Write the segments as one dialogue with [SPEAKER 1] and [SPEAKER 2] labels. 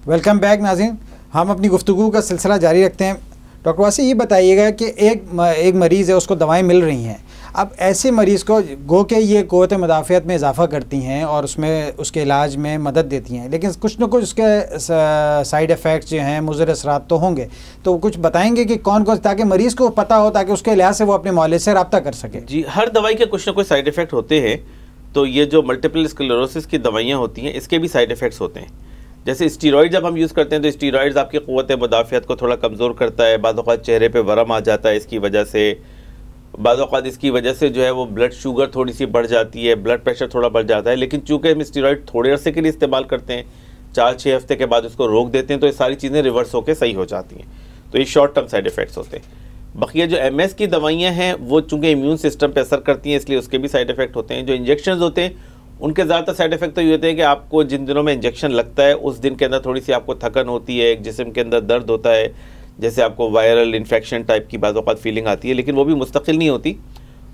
[SPEAKER 1] Welcome back नाज़रीन, हम अपनी गुफ्तगू का सिलसिला जारी रखते हैं। डॉक्टर वासी, ये बताइएगा कि एक मरीज़ है, उसको दवाएं मिल रही हैं। अब ऐसे मरीज़ को गो के ये क़ुव्वत मुदाफ़ियत में इजाफ़ा करती हैं और उसमें उसके इलाज में मदद देती हैं, लेकिन कुछ न कुछ उसके साइड इफ़ेक्ट्स जो हैं, मुज़र असरात तो होंगे। तो कुछ बताएंगे कि कौन कौन, ताकि मरीज़ को पता हो, ताकि उसके लिहाज से वो अपने मौले से रब्ता कर सके।
[SPEAKER 2] जी, हर दवाई के कुछ ना कुछ साइड इफ़ेक्ट होते हैं। तो ये जो मल्टीपल स्क्लेरोसिस की दवाइयाँ होती हैं, इसके भी साइड इफ़ेक्ट्स होते हैं। जैसे स्टीरॉइड जब हम यूज़ करते हैं तो स्टीरॉइड्स आपकी क़ुव्वत मुदाफ़ियत को थोड़ा कमज़ोर करता है। बाद औक़ात चेहरे पे वरम आ जाता है इसकी वजह से। बाद औक़ात इसकी वजह से जो है वो ब्लड शुगर थोड़ी सी बढ़ जाती है, ब्लड प्रेशर थोड़ा बढ़ जाता है। लेकिन चूँकि हम स्टीरॉइड थोड़े अरसे के लिए इस्तेमाल करते हैं, 4-6 हफ्ते के बाद उसको रोक देते हैं, तो ये सारी चीज़ें रिवर्स होकर सही हो जाती हैं। तो ये शॉर्ट टर्म साइड इफ़ेक्ट्स होते हैं। बाकी जो MS की दवाइयाँ हैं वो चूँकि इम्यून सिस्टम पर असर करती हैं, इसलिए उसके भी साइड इफ़ेक्ट होते हैं। जो इंजेक्शन होते हैं उनके ज़्यादातर साइड इफ़ेक्ट तो ये होते हैं कि आपको जिन दिनों में इंजेक्शन लगता है उस दिन के अंदर थोड़ी सी आपको थकन होती है, एक जिस्म के अंदर दर्द होता है, जैसे आपको वायरल इन्फेक्शन टाइप की बाद औक़ात फीलिंग आती है, लेकिन वो भी मुस्तकिल नहीं होती,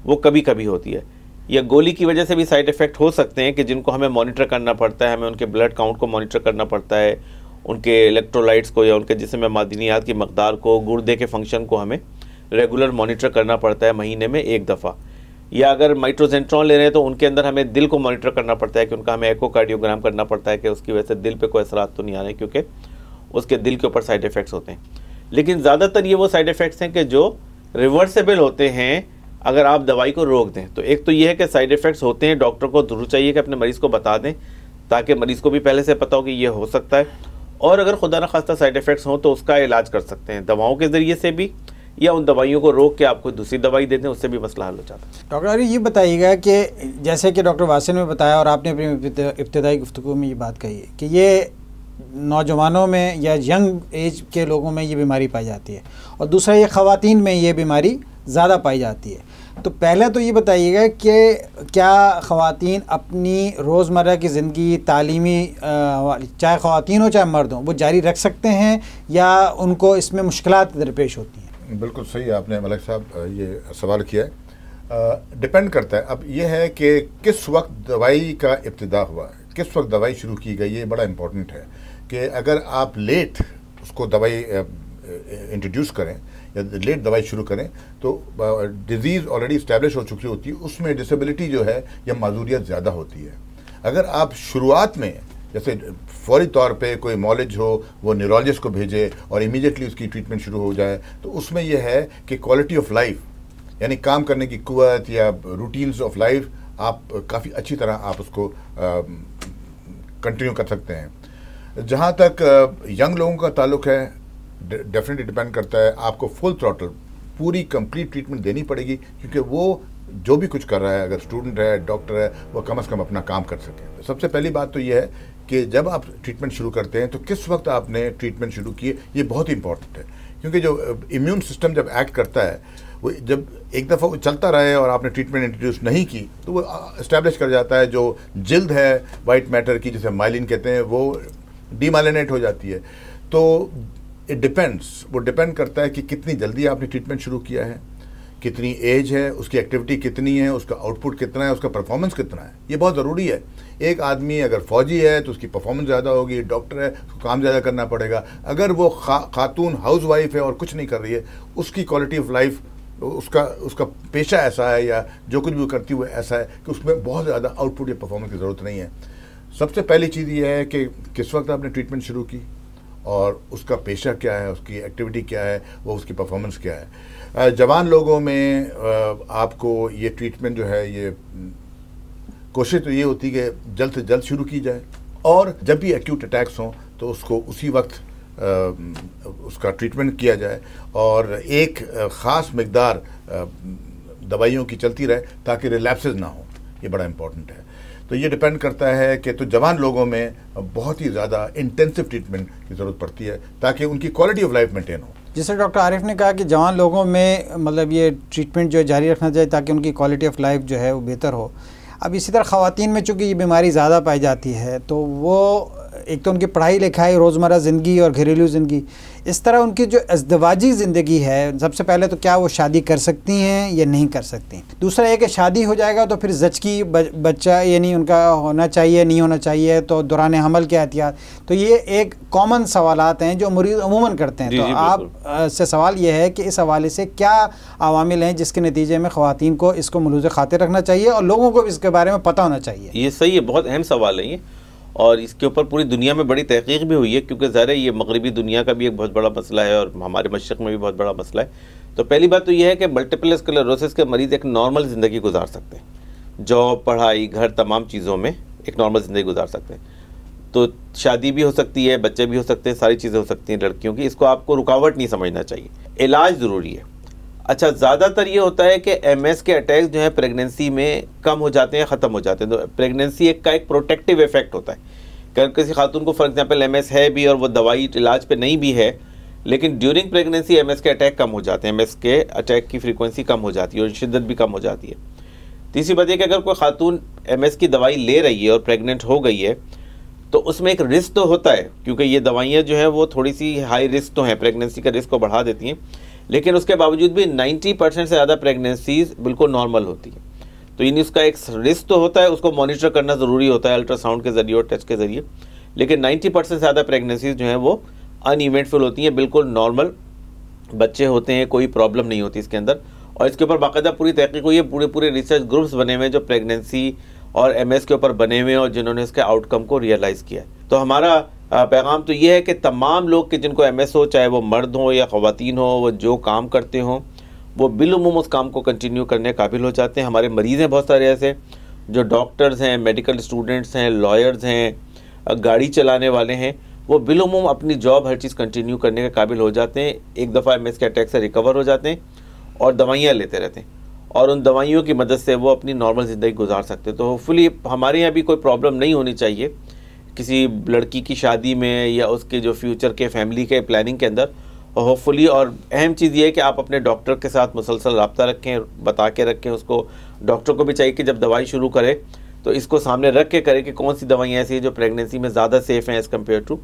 [SPEAKER 2] वो कभी कभी होती है। या गोली की वजह से भी साइड इफ़ेक्ट हो सकते हैं कि जिनको हमें मॉनिटर करना पड़ता है, हमें उनके ब्लड काउंट को मॉनिटर करना पड़ता है, उनके इलेक्ट्रोलाइट्स को या उनके जिस्म में मादनियात की मकदार को, गुर्दे के फंक्शन को हमें रेगुलर मॉनिटर करना पड़ता है महीने में 1 दफ़ा। या अगर माइट्रोजेंट्रॉन ले रहे हैं तो उनके अंदर हमें दिल को मॉनिटर करना पड़ता है कि उनका हमें एकोकार्डियोग्राम करना पड़ता है कि उसकी वजह से दिल पे कोई असरात तो नहीं आ रहे, क्योंकि उसके दिल के ऊपर साइड इफ़ेक्ट्स होते हैं। लेकिन ज़्यादातर ये वो साइड इफ़ेक्ट्स हैं कि जो रिवर्सेबल होते हैं अगर आप दवाई को रोक दें। तो एक तो ये है कि साइड इफ़ेक्ट्स होते हैं, डॉक्टर को ज़रूर चाहिए कि अपने मरीज़ को बता दें, ताकि मरीज़ को भी पहले से पता हो कि ये हो सकता है। और अगर खुदा न खास्ता साइड इफ़ेक्ट्स हों तो उसका इलाज कर सकते हैं दवाओं के ज़रिए से भी, या उन दवाइयों को रोक के आपको दूसरी दवाई दे दें, उससे भी मसला हल हो जाता है।
[SPEAKER 1] डॉक्टर ये बताइएगा कि जैसे कि डॉक्टर वासिन ने बताया और आपने अपनी इब्तिदाई गुफ्तगू में ये बात कही है कि ये नौजवानों में या यंग एज के लोगों में ये बीमारी पाई जाती है, और दूसरा ये ख़वातीन में ये बीमारी ज़्यादा पाई जाती है। तो पहले तो ये बताइएगा कि क्या ख़वातीन अपनी रोज़मर्रा की ज़िंदगी तालीमी, चाहे ख़वातीन हो चाहे मर्द हों, वो जारी रख सकते हैं या उनको इसमें मुश्किलात दरपेश होती हैं?
[SPEAKER 3] बिल्कुल सही आपने मलिक साहब ये सवाल किया है। डिपेंड करता है। अब ये है कि किस वक्त दवाई का इब्तिदा हुआ, किस वक्त दवाई शुरू की गई, ये बड़ा इम्पोर्टेंट है। कि अगर आप लेट उसको दवाई इंट्रोड्यूस करें या लेट दवाई शुरू करें तो डिज़ीज़ ऑलरेडी इस्टेब्लिश हो चुकी होती है, उसमें डिसेबिलिटी जो है या माजूरियत ज़्यादा होती है। अगर आप शुरुआत में जैसे फौरी तौर पे कोई मॉलेज हो, वो न्यूरोलॉजिस्ट को भेजे और इमीडिएटली उसकी ट्रीटमेंट शुरू हो जाए, तो उसमें यह है कि क्वालिटी ऑफ लाइफ यानी काम करने की कुव्वत या रूटीन्स ऑफ लाइफ आप काफ़ी अच्छी तरह आप उसको कंटिन्यू कर सकते हैं। जहाँ तक यंग लोगों का ताल्लुक है, डेफिनेटली डिपेंड करता है। आपको फुल थ्रॉटल पूरी कंप्लीट ट्रीटमेंट देनी पड़ेगी, क्योंकि वो जो भी कुछ कर रहा है, अगर स्टूडेंट है, डॉक्टर है, वो कम से कम अपना काम कर सके। सबसे पहली बात तो ये है कि जब आप ट्रीटमेंट शुरू करते हैं तो किस वक्त आपने ट्रीटमेंट शुरू की, ये बहुत इंपॉर्टेंट है। क्योंकि जो इम्यून सिस्टम जब एक्ट करता है, वो जब एक दफ़ा वो चलता रहे और आपने ट्रीटमेंट इंट्रोड्यूस नहीं की तो वो इस्टेब्लिश कर जाता है। जो जिल्द है वाइट मैटर की, जिसे माइलिन कहते हैं, वो डीमाइलिनेट हो जाती है। तो इट डिपेंड्स, वो डिपेंड करता है कि कितनी जल्दी आपने ट्रीटमेंट शुरू किया है, कितनी एज है, उसकी एक्टिविटी कितनी है, उसका आउटपुट कितना है, उसका परफॉर्मेंस कितना है। ये बहुत ज़रूरी है। एक आदमी अगर फौजी है तो उसकी परफॉर्मेंस ज़्यादा होगी, डॉक्टर है उसको काम ज़्यादा करना पड़ेगा। अगर वो खातून हाउस वाइफ है और कुछ नहीं कर रही है, उसकी क्वालिटी ऑफ लाइफ, उसका पेशा ऐसा है या जो कुछ भी करती है वो ऐसा है कि उसमें बहुत ज़्यादा आउटपुट या परफॉर्मेंस की ज़रूरत नहीं है। सबसे पहली चीज़ ये है कि किस वक्त आपने ट्रीटमेंट शुरू की और उसका पेशा क्या है, उसकी एक्टिविटी क्या है, वो उसकी परफॉर्मेंस क्या है। जवान लोगों में आपको ये ट्रीटमेंट जो है, ये कोशिश तो ये होती है कि जल्द से जल्द शुरू की जाए, और जब भी एक्यूट अटैक्स हों तो उसको उसी वक्त उसका ट्रीटमेंट किया जाए, और एक ख़ास मकदार दवाइयों की चलती रहे ताकि रिलैप्सेस ना हो। ये बड़ा इम्पोर्टेंट है। तो ये डिपेंड करता है कि तो जवान लोगों में बहुत ही ज़्यादा इंटेंसिव ट्रीटमेंट की ज़रूरत पड़ती है ताकि उनकी क्वालिटी ऑफ लाइफ मेंटेन हो।
[SPEAKER 1] जैसे डॉक्टर आरिफ ने कहा कि जवान लोगों में मतलब ये ट्रीटमेंट जो है जारी रखना चाहिए ताकि उनकी क्वालिटी ऑफ लाइफ जो है वो बेहतर हो। अब इसी तरह ख़वातीन में चूँकि ये बीमारी ज़्यादा पाई जाती है तो वो एक तो उनकी पढ़ाई लिखाई, रोज़मर्रा ज़िंदगी और घरेलू ज़िंदगी, इस तरह उनकी जो अज़दवाजी ज़िंदगी है, सबसे पहले तो क्या वो शादी कर सकती हैं या नहीं कर सकती। दूसरा है कि शादी हो जाएगा तो फिर ज़चकी बच्चा यानी उनका होना चाहिए नहीं होना चाहिए, तो दौरान हमल के एहतियात। तो ये एक कॉमन सवालात हैं जो मरीज़ अमूमन करते हैं। तो आप से सवाल ये है कि इस हवाले से क्या अवामिल हैं जिसके नतीजे में ख़वातीन को इसको मलूज़ खातिर रखना चाहिए और लोगों को भी इसके बारे में पता होना चाहिए।
[SPEAKER 2] ये सही है, बहुत अहम सवाल है ये, और इसके ऊपर पूरी दुनिया में बड़ी तहकीक भी हुई है, क्योंकि ज़ाहिर है ये मगरबी दुनिया का भी एक बहुत बड़ा मसला है और हमारे मशरक़ में भी बहुत बड़ा मसला है। तो पहली बात तो ये है कि मल्टीपल स्क्लेरोसिस के मरीज़ एक नॉर्मल ज़िंदगी गुजार सकते हैं, जॉब, पढ़ाई, घर, तमाम चीज़ों में एक नॉर्मल ज़िंदगी गुजार सकते हैं। तो शादी भी हो सकती है, बच्चे भी हो सकते हैं, सारी चीज़ें हो सकती हैं लड़कियों की। इसको आपको रुकावट नहीं समझना चाहिए, इलाज ज़रूरी है। अच्छा, ज़्यादातर ये होता है कि MS के अटैक्स जो है प्रेगनेंसी में कम हो जाते हैं, ख़त्म हो जाते हैं। तो प्रेगनेंसी का एक प्रोटेक्टिव इफेक्ट होता है। अगर किसी खातून को फॉर एग्जांपल MS है भी और वो दवाई इलाज पे नहीं भी है, लेकिन ड्यूरिंग प्रेगनेंसी MS के अटैक कम हो जाते हैं, MS के अटैक की फ्रीक्वेंसी कम हो जाती है और शिद्दत भी कम हो जाती है। तीसरी बात यह कि अगर कोई खातून MS की दवाई ले रही है और प्रेग्नेंट हो गई है तो उसमें एक रिस्क तो होता है, क्योंकि ये दवाइयाँ जो हैं वो थोड़ी सी हाई रिस्क तो हैं, प्रेगनेंसी का रिस्क को बढ़ा देती हैं, लेकिन उसके बावजूद भी 90% से ज़्यादा प्रेगनेंसीज बिल्कुल नॉर्मल होती हैं। तो यानी उसका एक रिस्क तो होता है, उसको मॉनिटर करना ज़रूरी होता है अल्ट्रासाउंड के ज़रिए और टेस्ट के ज़रिए, लेकिन 90% से ज़्यादा प्रेगनेंसीज जो हैं वो अनइवेंटफुल होती हैं, बिल्कुल नॉर्मल बच्चे होते हैं, कोई प्रॉब्लम नहीं होती इसके अंदर। और इसके ऊपर बाकायदा पूरी तहकीक हुई है, पूरे रिसर्च ग्रुप्स बने हुए हैं जो प्रेगनेंसी और MS के ऊपर बने हुए हैं और जिन्होंने इसके आउटकम को रियलाइज़ किया है। तो हमारा पैगाम तो ये है कि तमाम लोग के जिनको MS हो, चाहे वो मर्द हों या ख़वातीन हो, वो जो काम करते हों वो बिलुमूम उस काम को कंटिन्यू करने काबिल हो जाते हैं। हमारे मरीज़ हैं बहुत सारे ऐसे जो डॉक्टर्स हैं, मेडिकल स्टूडेंट्स हैं, लॉयर्स हैं, गाड़ी चलाने वाले हैं, वो बिलुमूम अपनी जॉब हर चीज़ कंटिन्यू करने के काबिल हो जाते हैं। एक दफ़ा MS के अटैक से रिकवर हो जाते हैं और दवाइयाँ लेते रहते हैं और उन दवाइयों की मदद से वो अपनी नॉर्मल ज़िंदगी गुजार सकते हैं। तो होपफुली हमारे यहाँ भी कोई प्रॉब्लम नहीं होनी चाहिए किसी लड़की की शादी में या उसके जो फ्यूचर के फैमिली के प्लानिंग के अंदर, होपफुली। और अहम चीज़ ये है कि आप अपने डॉक्टर के साथ मुसलसल रब्ता रखें, बता के रखें उसको। डॉक्टर को भी चाहिए कि जब दवाई शुरू करे तो इसको सामने रख के करे कि कौन सी दवाइयाँ ऐसी हैं जो प्रेगनेंसी में ज़्यादा सेफ़ हैं एज़ कम्पेयर टू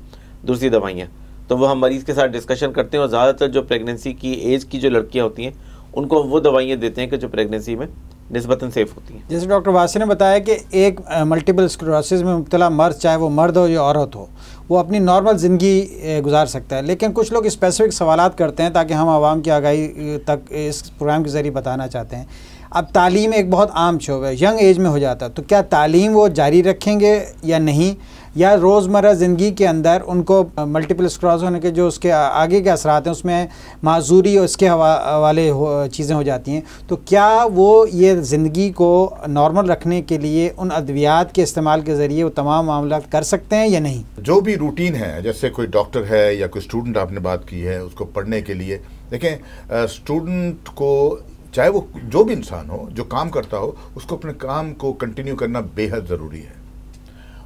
[SPEAKER 2] दूसरी दवाइयाँ। तो वो हम मरीज़ के साथ डिस्कशन करते हैं और ज़्यादातर जो प्रेगनेंसी की एज की जो लड़कियाँ होती हैं उनको वो दवाइयाँ देते हैं कि जो प्रेगनेंसी में निस्बतन सेफ होती हैं।
[SPEAKER 1] जैसे डॉक्टर वासी ने बताया कि एक मल्टीपल स्क्लेरोसिस में मुब्तला मर्द, चाहे वो मर्द हो या औरत हो, वो अपनी नॉर्मल ज़िंदगी गुजार सकता है। लेकिन कुछ लोग स्पेसिफिक सवालात करते हैं ताकि हम आवाम की आगाही तक इस प्रोग्राम के ज़रिए बताना चाहते हैं। अब तालीम एक बहुत आम शौक़ है, यंग एज में हो जाता है, तो क्या तालीम वो जारी रखेंगे या नहीं, या रोज़मर्रा ज़िंदगी के अंदर उनको मल्टीपल स्क्लेरोसिस होने के जो उसके आगे के असरात हैं उसमें माजूरी और इसके हवाले चीज़ें हो जाती हैं, तो क्या वो ये ज़िंदगी को नॉर्मल रखने के लिए उन अद्वियात के इस्तेमाल के ज़रिए वो तमाम मामला कर सकते हैं या नहीं?
[SPEAKER 3] जो भी रूटीन है, जैसे कोई डॉक्टर है या कोई स्टूडेंट आपने बात की है, उसको पढ़ने के लिए देखें, स्टूडेंट को चाहे वो जो भी इंसान हो, जो काम करता हो, उसको अपने काम को कंटिन्यू करना बेहद ज़रूरी है।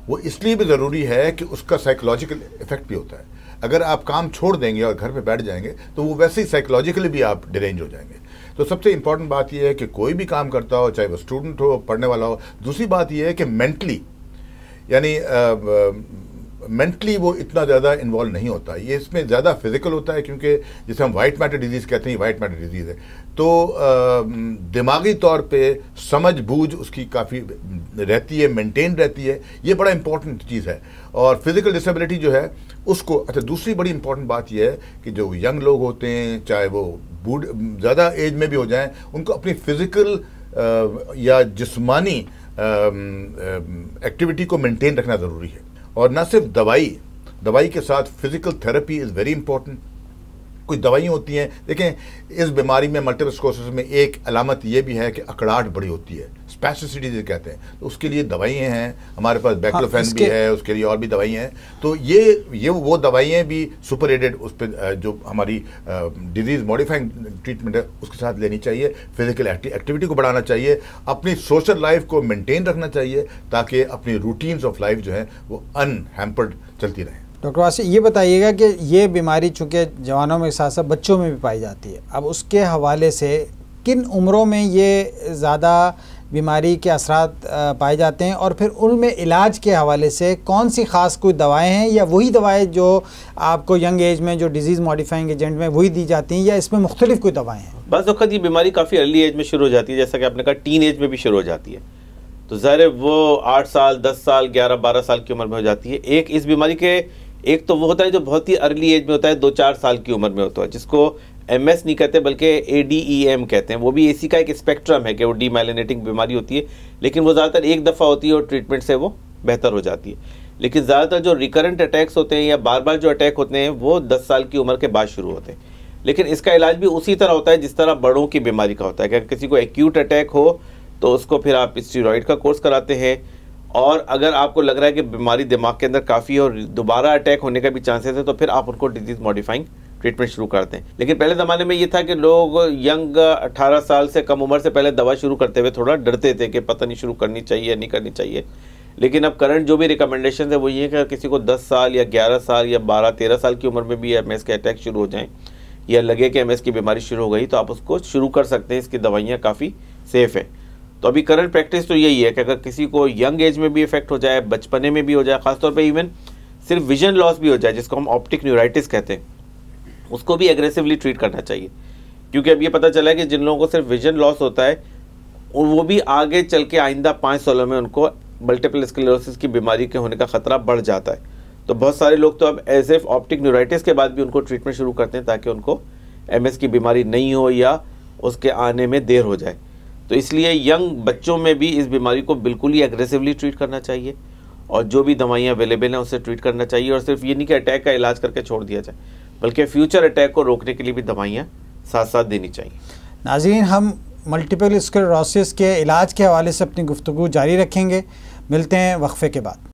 [SPEAKER 3] वो इसलिए भी ज़रूरी है कि उसका साइकोलॉजिकल इफेक्ट भी होता है। अगर आप काम छोड़ देंगे और घर पे बैठ जाएंगे तो वो वैसे ही साइकोलॉजिकली भी आप डिरेंज हो जाएंगे। तो सबसे इम्पॉर्टेंट बात यह है कि कोई भी काम करता हो, चाहे वो स्टूडेंट हो, पढ़ने वाला हो। दूसरी बात यह है कि मेंटली, यानी मेंटली वो इतना ज़्यादा इन्वॉल्व नहीं होता, ये इसमें ज़्यादा फिजिकल होता है, क्योंकि जिसे हम वाइट मैटर डिजीज़ कहते हैं, वाइट मैटर डिजीज़ है। तो दिमागी तौर पे समझ बूझ उसकी काफ़ी रहती है, मेंटेन रहती है, ये बड़ा इंपॉर्टेंट चीज़ है। और फिज़िकल डिसेबिलिटी जो है उसको, अच्छा दूसरी बड़ी इंपॉर्टेंट बात यह है कि जो यंग लोग होते हैं, चाहे वो बूढ़ ज़्यादा एज में भी हो जाएं, उनको अपनी फ़िज़िकल या जिस्मानी एक्टिविटी को मेंटेन रखना ज़रूरी है। और न सिर्फ दवाई के साथ physical therapy is very important. कुछ दवाइयाँ होती हैं, देखें इस बीमारी में मल्टीपल स्क्लेरोसिस में एक अलामत ये भी है कि अकड़ाहट बड़ी होती है, स्पैस्टिसिटी जिसे कहते हैं, तो उसके लिए दवाइयाँ हैं हमारे पास, बैक्लोफेन भी है, उसके लिए और भी दवाइयाँ हैं। तो ये वो दवाइयाँ भी सुपर एडेड उस पर जो हमारी डिजीज़ मॉडिफाइंग ट्रीटमेंट है उसके साथ लेनी चाहिए। फिजिकल एक्टिविटी को बढ़ाना चाहिए, अपनी सोशल लाइफ को मेनटेन रखना चाहिए, ताकि अपनी रूटीन्स ऑफ लाइफ जो है वो अनहैम्पर्ड चलती रहें।
[SPEAKER 1] डॉक्टर वासी ये बताइएगा कि ये बीमारी चूँकि जवानों में साथ साथ बच्चों में भी पाई जाती है, अब उसके हवाले से किन उम्रों में ये ज़्यादा बीमारी के असरात पाए जाते हैं, और फिर उनमें इलाज के हवाले से कौन सी ख़ास कोई दवाएं हैं, या वही दवाएं जो आपको यंग एज में जो डिजीज़ मॉडिफाइंग एजेंट में वही दी जाती हैं, या इसमें मुख्तलिफ कोई दवाएं हैं?
[SPEAKER 2] बस वक्त ये बीमारी काफ़ी अर्ली एज में शुरू हो जाती है, जैसा कि आपने कहा टीन एज में भी शुरू हो जाती है, तो ज़ाहिर है वो 8 साल 10 साल 11-12 साल की उम्र में हो जाती है। एक इस बीमारी के एक तो वो होता है जो बहुत ही अर्ली एज में होता है, 2-4 साल की उम्र में होता है, जिसको MS नहीं कहते बल्कि ADEM कहते हैं। वो भी इसी का एक स्पेक्ट्रम है कि वो डीमाइलिनेटिंग बीमारी होती है, लेकिन वो ज़्यादातर एक दफ़ा होती है और ट्रीटमेंट से वो बेहतर हो जाती है। लेकिन ज़्यादातर जो रिकरेंट अटैक्स होते हैं या बार बार जो अटैक होते हैं वो 10 साल की उम्र के बाद शुरू होते हैं। लेकिन इसका इलाज भी उसी तरह होता है जिस तरह बड़ों की बीमारी का होता है कि अगर किसी को एक्यूट अटैक हो तो उसको फिर आप स्टीरॉइड का कोर्स कराते हैं, और अगर आपको लग रहा है कि बीमारी दिमाग के अंदर काफ़ी है और दोबारा अटैक होने का भी चांसेस है तो फिर आप उनको डिजीज़ मॉडिफाइंग ट्रीटमेंट शुरू करते हैं। लेकिन पहले ज़माने में ये था कि लोग यंग 18 साल से कम उम्र से पहले दवा शुरू करते हुए थोड़ा डरते थे कि पता नहीं शुरू करनी चाहिए नहीं करनी चाहिए। लेकिन अब करंट जो भी रिकमेंडेशन है वो ये है कि किसी को 10 साल या 11 साल या 12-13 साल की उम्र में भी MS के अटैक शुरू हो जाएं या लगे कि MS की बीमारी शुरू हो गई तो आप उसको शुरू कर सकते हैं। इसकी दवाइयाँ काफ़ी सेफ़ हैं। तो अभी करंट प्रैक्टिस तो यही है कि अगर किसी को यंग एज में भी इफेक्ट हो जाए, बचपने में भी हो जाए, ख़ासतौर पे इवन सिर्फ विजन लॉस भी हो जाए जिसको हम ऑप्टिक न्यूराइटिस कहते हैं, उसको भी एग्रेसिवली ट्रीट करना चाहिए। क्योंकि अब ये पता चला है कि जिन लोगों को सिर्फ विजन लॉस होता है वो भी आगे चल के आइंदा 5 सालों में उनको मल्टीपल स्क्लेरोसिस की बीमारी के होने का ख़तरा बढ़ जाता है। तो बहुत सारे लोग तो अब एज एफ ऑप्टिक न्यूराइटिस के बाद भी उनको ट्रीटमेंट शुरू करते हैं ताकि उनको MS की बीमारी नहीं हो या उसके आने में देर हो जाए। तो इसलिए यंग बच्चों में भी इस बीमारी को बिल्कुल ही एग्रेसिवली ट्रीट करना चाहिए और जो भी दवाइयाँ अवेलेबल हैं उससे ट्रीट करना चाहिए, और सिर्फ ये नहीं कि अटैक का इलाज करके छोड़ दिया जाए बल्कि फ्यूचर अटैक को रोकने के लिए भी दवाइयाँ साथ साथ देनी चाहिए।
[SPEAKER 1] नाज़रीन, हम मल्टीपल स्क्लेरोसिस के इलाज के हवाले से अपनी गुफ्तगू जारी रखेंगे। मिलते हैं वक्फे के बाद।